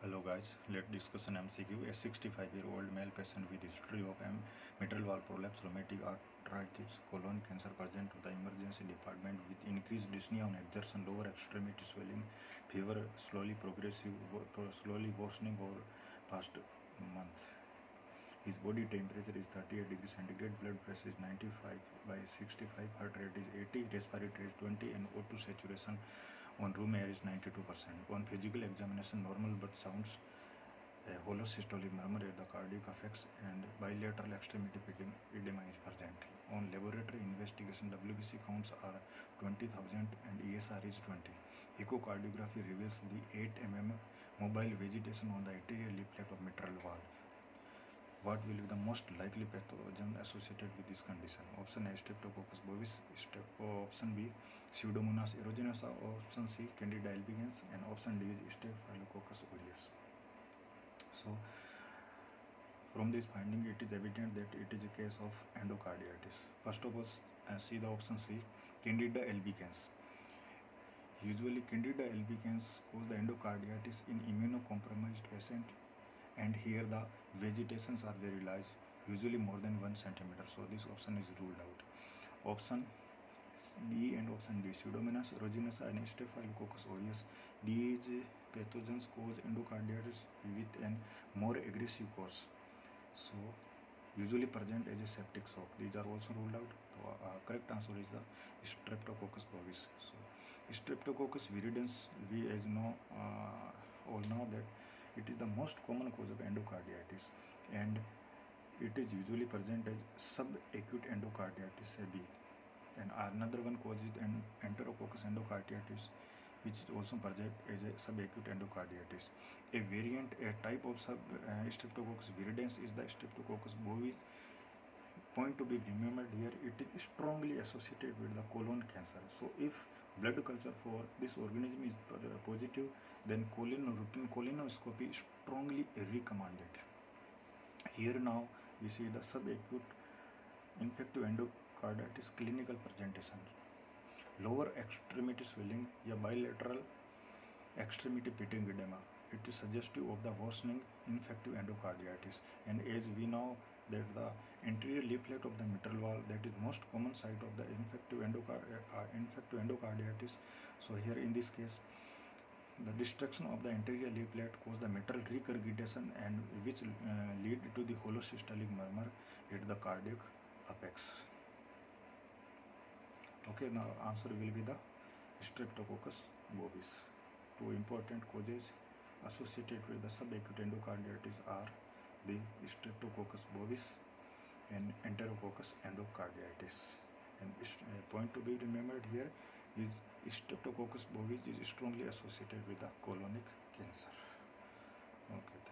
Hello guys, let's discuss an MCQ. A 65-year-old male patient with history of mitral valve prolapse, rheumatic arthritis, colon cancer present to the emergency department with increased dyspnea on exertion, lower extremity swelling, fever, slowly worsening over past month. His body temperature is 38 degrees centigrade, blood pressure is 95 by 65, heart rate is 80, respiratory is 20, and O2 saturation on room air is 92%. On physical examination, normal but sounds a hollow systolic murmur at the cardiac apex and bilateral extremity edema is present. On laboratory investigation, WBC counts are 20,000 and ESR is 20. Echocardiography reveals the 8 mm mobile vegetation on the anterior leaflet of mitral valve. What will be the most likely pathogen associated with this condition? Option A, Streptococcus bovis. Option B, Pseudomonas aeruginosa. Option C, Candida albicans. And option D is Staphylococcus aureus. So, from this finding, it is evident that it is a case of endocarditis. First of all, see the option C, Candida albicans. Usually, Candida albicans cause the endocarditis in immunocompromised patient, and here the vegetations are very large, usually more than 1 centimeter. So this option is ruled out. Option B and option D, Pseudomonas aeruginosa and Staphylococcus aureus. These pathogens cause endocarditis with an more aggressive course. So usually present as a septic shock. These are also ruled out. So correct answer is the Streptococcus bovis. So Streptococcus viridans, we as all know that it is the most common cause of endocarditis, and it is usually present as subacute endocarditis AB. And another one cause is Enterococcus endocarditis, which is also present as a subacute endocarditis. A variant, a type of Streptococcus viridans is the Streptococcus bovis. Point to be remembered here, it is strongly associated with the colon cancer. So if blood culture for this organism is positive, then routine colonoscopy is strongly recommended. Here now we see the subacute infective endocarditis clinical presentation. Lower extremity swelling, या bilateral extremity pitting edema. It is suggestive of the worsening infective endocarditis. And as we know that the anterior leaflet of the mitral valve, that is most common site of the infective endocarditis. So here in this case, the destruction of the anterior leaflet cause the mitral regurgitation and which lead to the hollow systolic murmur at the cardiac apex. Okay, now answer will be the Streptococcus bovis. Two important causes associated with the subacute endocarditis are the Streptococcus bovis and Enterococcus endocarditis. And point to be remembered here is Streptococcus bovis is strongly associated with the colonic cancer. Okay.